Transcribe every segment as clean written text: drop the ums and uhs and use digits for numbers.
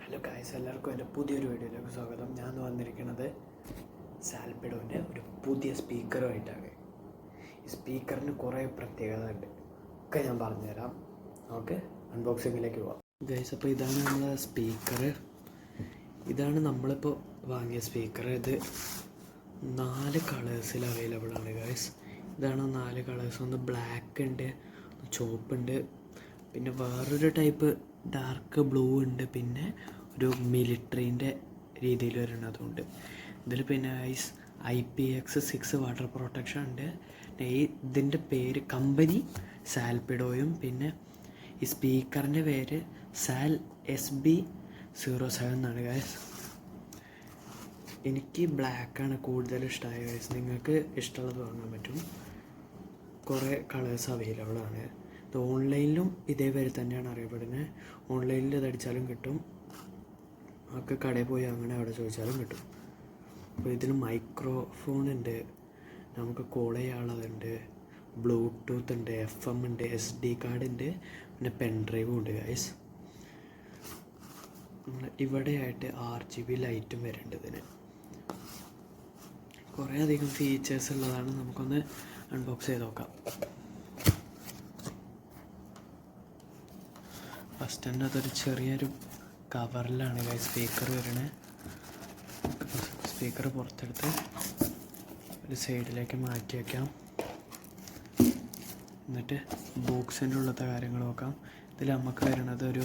Hello guys, എല്ലാവർക്കും എൻ്റെ പുതിയൊരു വീഡിയോയിലേക്ക് സ്വാഗതം. ഞാൻ വന്നിരിക്കുന്നത് സാൽപിഡോൻ്റെ ഒരു പുതിയ സ്പീക്കറുമായിട്ടാണ്. ഈ സ്പീക്കറിന് കുറേ പ്രത്യേകത ഉണ്ട്, ഒക്കെ ഞാൻ പറഞ്ഞുതരാം. നമുക്ക് അൺബോക്സിങ്ങിലേക്ക് പോവാം ഗായ്സ്. അപ്പോൾ ഇതാണ് നമ്മളെ സ്പീക്കർ. ഇതാണ് നമ്മളിപ്പോൾ വാങ്ങിയ സ്പീക്കർ. ഇത് 4 കളേഴ്സിൽ അവൈലബിൾ ആണ് ഗായ്സ്. ഇതാണ് 4 കളേഴ്സ്. ഒന്ന് ബ്ലാക്ക് ഉണ്ട്, ചുവപ്പുണ്ട്, പിന്നെ വേറൊരു ടൈപ്പ് ഡാർക്ക് ബ്ലൂ ഉണ്ട്, പിന്നെ ഒരു മിലിറ്ററീൻ്റെ രീതിയിൽ വരുന്നതുണ്ട്. ഇതിൽ പിന്നെ IPX6 വാട്ടർ പ്രൊട്ടക്ഷൻ ഉണ്ട്. ഇതിൻ്റെ പേര് കമ്പനി സാൽപിഡോയും, പിന്നെ ഈ സ്പീക്കറിൻ്റെ പേര് സാൽ SB07 എന്നാണ് ഗൈസ്. എനിക്ക് ബ്ലാക്കാണ് കൂടുതൽ ഇഷ്ടമായ ഗൈസ്. നിങ്ങൾക്ക് ഇഷ്ടമുള്ളത് വാങ്ങാൻ പറ്റും. കുറേ കളേഴ്സ് അവൈലബിൾ ആണ്. ഇത് ഓൺലൈനിലും ഇതേപോലെ തന്നെയാണ് അറിയപ്പെടുന്നത്. ഓൺലൈനിൽ ഇതടിച്ചാലും കിട്ടും, ഒക്കെ കടയിൽ പോയി അങ്ങനെ അവിടെ ചോദിച്ചാലും കിട്ടും. അപ്പോൾ ഇതിൽ മൈക്രോഫോൺ ഉണ്ട്, നമുക്ക് കോൾ ചെയ്യാനുള്ളതുണ്ട്, ബ്ലൂടൂത്ത് ഉണ്ട്, FM ഉണ്ട്, SD കാർഡ് ഉണ്ട്, പിന്നെ പെൻഡ്രൈവും ഉണ്ട് ഗൈസ്. ഇവിടെയായിട്ട് RGB ലൈറ്റും വരുന്നുണ്ട്. ഇതിന് കുറേ അധികം ഫീച്ചേഴ്സ് ഉള്ളതാണ്. നമുക്കൊന്ന് അൺബോക്സ് ചെയ്ത് നോക്കാം. ഫസ്റ്റ് തന്നെ അതൊരു ചെറിയൊരു കവറിലാണ് ഗൈസ് സ്പീക്കർ വരുന്നത്. സ്പീക്കർ പുറത്തെടുത്ത് ഒരു സൈഡിലേക്ക് മാറ്റി വയ്ക്കാം. എന്നിട്ട് ബോക്സിൻ്റെ ഉള്ളത്തെ കാര്യങ്ങൾ നോക്കാം. ഇതിൽ നമുക്ക് വരുന്നത് ഒരു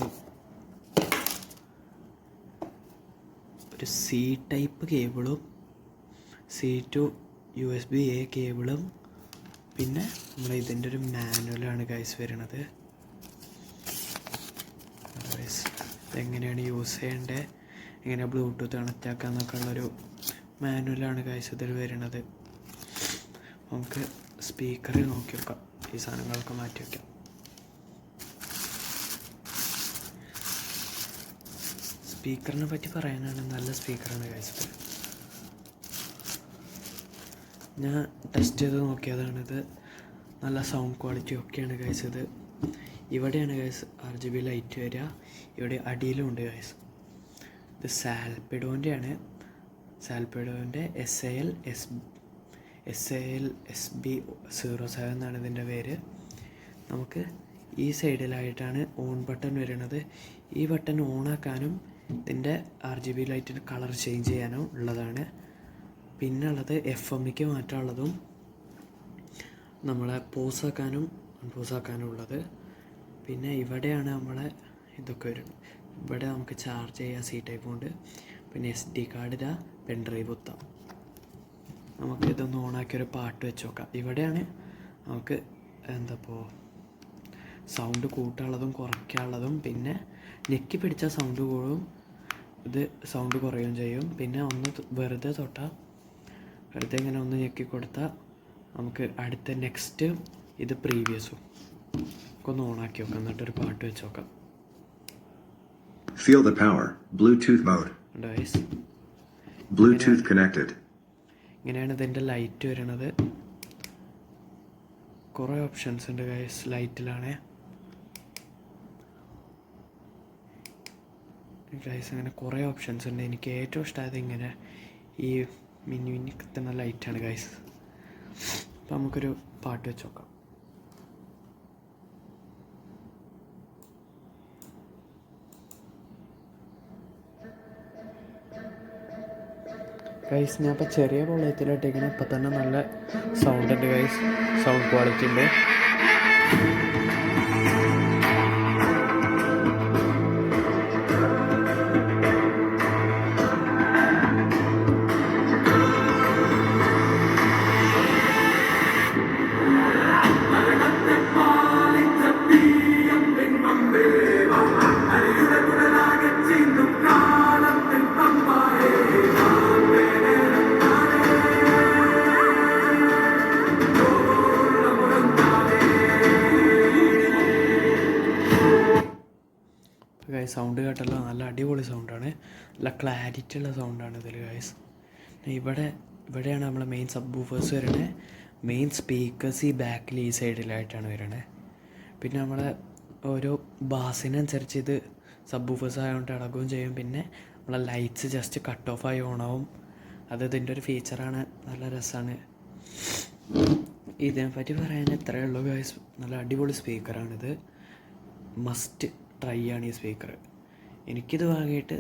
C ടൈപ്പ് കേബിളും C to USB-A കേബിളും, പിന്നെ നമ്മൾ ഇതിൻ്റെ ഒരു മാനുവലാണ് ഗൈസ് വരുന്നത്. എങ്ങനെയാണ് യൂസ് ചെയ്യേണ്ടത്, എങ്ങനെ ബ്ലൂടൂത്ത് കണക്റ്റ് ആക്കുക എന്നൊക്കെ ഉള്ളൊരു മാനുവലാണ് ഗൈസ് ഇതിൽ വരുന്നത്. നമുക്ക് സ്പീക്കറിൽ നോക്കി വെക്കാം. ഈ സാധനങ്ങളൊക്കെ മാറ്റി വയ്ക്കാം. സ്പീക്കറിനെ പറ്റി പറയാനാണ്, നല്ല സ്പീക്കറാണ് ഗൈസ്. ഇത് ഞാൻ ടെസ്റ്റ് ചെയ്ത് നോക്കിയതാണിത്. നല്ല സൗണ്ട് ക്വാളിറ്റി ഒക്കെയാണ് ഗൈസ്. ഇത് ഇവിടെയാണ് ഗൈസ് RGB ലൈറ്റ് വരിക. ഇവിടെ അടിയിലും ഉണ്ട് ഗൈസ്. ഇത് സാൽപിഡോൻ്റെ ആണ്. സാൽപിഡോൻ്റെ SAL SB07 എന്നാണ് ഇതിൻ്റെ പേര്. നമുക്ക് ഈ സൈഡിലായിട്ടാണ് ഓൺ ബട്ടൺ വരുന്നത്. ഈ ബട്ടൺ ഓണാക്കാനും ഇതിൻ്റെ RGB ലൈറ്റിന് കളർ ചേഞ്ച് ചെയ്യാനും ഉള്ളതാണ്. പിന്നെ ഉള്ളത് FMക്ക് മാറ്റാനുള്ളതും നമ്മളെ പോസാക്കാനും അൺപോസാക്കാനും ഉള്ളത്. പിന്നെ ഇവിടെയാണ് നമ്മളെ ഇതൊക്കെ വരും. ഇവിടെ നമുക്ക് ചാർജ് ചെയ്യാൻ C ടൈപ്പ് ഉണ്ട്, പിന്നെ SD കാർഡ് ഇതാ, പെൻഡ്രൈവ് കുത്താം. നമുക്ക് ഇതൊന്ന് ഓണാക്കിയൊരു പാട്ട് വെച്ച് നോക്കാം. ഇവിടെയാണ് നമുക്ക് എന്താപ്പോൾ സൗണ്ട് കൂട്ടാനുള്ളതും കുറയ്ക്കാനുള്ളതും, പിന്നെ ഞെക്കി പിടിച്ചാൽ സൗണ്ട് കൂടും, ഇത് സൗണ്ട് കുറയുകയും ചെയ്യും. പിന്നെ ഒന്ന് വെറുതെ ഇങ്ങനെ ഒന്ന് ഞെക്കി കൊടുത്താൽ നമുക്ക് അടുത്ത നെക്സ്റ്റ് ഇത് പ്രീവിയസും ഒന്ന് ഓണാക്കി നോക്കാം. എന്നിട്ടൊരു പാട്ട് വെച്ച് നോക്കാം. Feel the power. Bluetooth mode. Guys, Bluetooth connected. ഇങ്ങനെയാണ് ഇതിൻ്റെ ലൈറ്റ് വരുന്നത്. കുറേ ഓപ്ഷൻസ് ഉണ്ട് ഗൈസ് ലൈറ്റിലാണ് ഗൈസ്. അങ്ങനെ കുറേ ഓപ്ഷൻസ് ഉണ്ട്. എനിക്ക് ഏറ്റവും ഇഷ്ടമായത് ഇങ്ങനെ ഈ മിനി കത്തുന്ന ലൈറ്റാണ് ഗൈസ്. അപ്പോൾ നമുക്കൊരു പാട്ട് വെച്ച് നോക്കാം. ഗൈസ് ഞാൻ ഇപ്പോൾ ചെറിയ വോളിയത്തിലിട്ടിരിക്കണം. ഇപ്പം തന്നെ നല്ല സൗണ്ട് ഉണ്ട് ഗൈസ്, സൗണ്ട് ക്വാളിറ്റി ഉണ്ട്. ഗൈസ് സൗണ്ട് കേട്ടല്ലോ, നല്ല അടിപൊളി സൗണ്ടാണ്, നല്ല ക്ലാരിറ്റി ഉള്ള സൗണ്ടാണ് ഇതിൽ ഗൈസ്. ഇവിടെയാണ് നമ്മളെ മെയിൻ സബ് വൂഫേഴ്സ് വരുന്നത്. മെയിൻ സ്പീക്കേഴ്സ് ഈ ബാക്കിൽ ഈ സൈഡിലായിട്ടാണ് വരുന്നത്. പിന്നെ നമ്മളെ ഓരോ ബാസിനനുസരിച്ച് ഇത് സബ് വൂഫേഴ്സ് ആയതുകൊണ്ട് ഇളകുകയും ചെയ്യും. പിന്നെ നമ്മളെ ലൈറ്റ്സ് ജസ്റ്റ് കട്ട് ഓഫ് ആയി ഓണാവും. അത് ഇതിൻ്റെ ഒരു ഫീച്ചറാണ്, നല്ല രസമാണ്. ഇതിനെപ്പറ്റി പറയാൻ ഇത്രയേ ഉള്ളൂ ഗൈസ്. നല്ല അടിപൊളി സ്പീക്കറാണിത്, മസ്റ്റ് ട്രൈ ആണ് ഈ സ്പീക്കർ. എനിക്കിത് വാങ്ങിയിട്ട്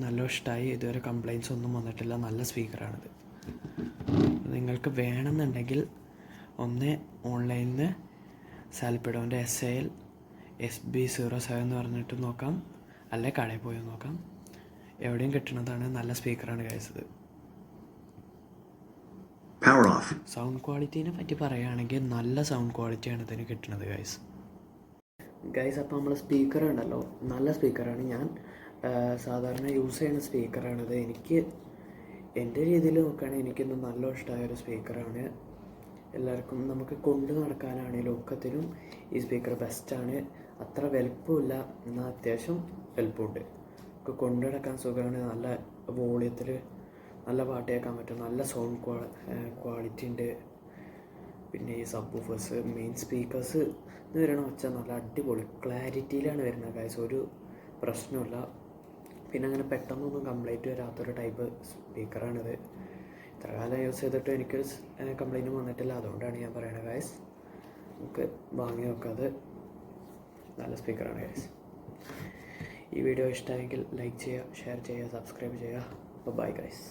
നല്ല ഇഷ്ടമായി. ഇതുവരെ കംപ്ലയിൻറ്റ്സ് ഒന്നും വന്നിട്ടില്ല. നല്ല സ്പീക്കറാണിത്. നിങ്ങൾക്ക് വേണമെന്നുണ്ടെങ്കിൽ ഒന്ന് ഓൺലൈനിൽ നിന്ന് സാൽപിഡോൻ്റെ SAL SB07 എന്ന് പറഞ്ഞിട്ട് നോക്കാം, അല്ലെ കടയിൽ പോയി നോക്കാം. എവിടെയും കിട്ടുന്നതാണ്. നല്ല സ്പീക്കറാണ് ഗൈസ് ഇത്. Power off. സൗണ്ട് ക്വാളിറ്റീനെ പറ്റി പറയുകയാണെങ്കിൽ നല്ല സൗണ്ട് ക്വാളിറ്റിയാണ് ഇതിന് കിട്ടുന്നത് ഗൈസ്. അപ്പോൾ നമ്മൾ സ്പീക്കർ ഉണ്ടല്ലോ, നല്ല സ്പീക്കറാണ്. ഞാൻ സാധാരണ യൂസ് ചെയ്യുന്ന സ്പീക്കറാണിത്. എനിക്ക് എൻ്റെ രീതിയിൽ നോക്കുകയാണെങ്കിൽ എനിക്കിന്ന് നല്ല ഇഷ്ടമായൊരു സ്പീക്കറാണ്. എല്ലാവർക്കും നമുക്ക് കൊണ്ട് നടക്കാനാണെങ്കിലും ഒക്കത്തിനും ഈ സ്പീക്കർ ബെസ്റ്റാണ്. അത്ര വലുപ്പമില്ല, എന്നാൽ അത്യാവശ്യം വലുപ്പമുണ്ട്. നമുക്ക് കൊണ്ടു നടക്കാൻ സുഖമാണ്. നല്ല വോളിയത്തിൽ നല്ല പാട്ട് കേൾക്കാൻ പറ്റും. നല്ല സൗണ്ട് ക്വാളിറ്റി ഉണ്ട്. പിന്നെ ഈ സബ് വൂഫേഴ്സ്, മെയിൻ സ്പീക്കേഴ്സ് എന്ന് വരണ വെച്ചാൽ നല്ല അടിപൊളി ക്ലാരിറ്റിയിലാണ് വരുന്നത് ഗൈസ്. ഒരു പ്രശ്നമില്ല. പിന്നെ അങ്ങനെ പെട്ടെന്നൊന്നും കംപ്ലൈൻറ്റ് വരാത്തൊരു ടൈപ്പ് സ്പീക്കറാണിത്. ഇത്ര കാലം യൂസ് ചെയ്തിട്ട് എനിക്കൊരു കംപ്ലൈൻറ്റും വന്നിട്ടില്ല. അതുകൊണ്ടാണ് ഞാൻ പറയുന്നത് ഗൈസ്. നമുക്ക് വാങ്ങി നോക്കാതെ നല്ല സ്പീക്കറാണ് ഗൈസ്. ഈ വീഡിയോ ഇഷ്ടമായെങ്കിൽ ലൈക്ക് ചെയ്യുക, ഷെയർ ചെയ്യുക, സബ്സ്ക്രൈബ് ചെയ്യുക. Bye guys.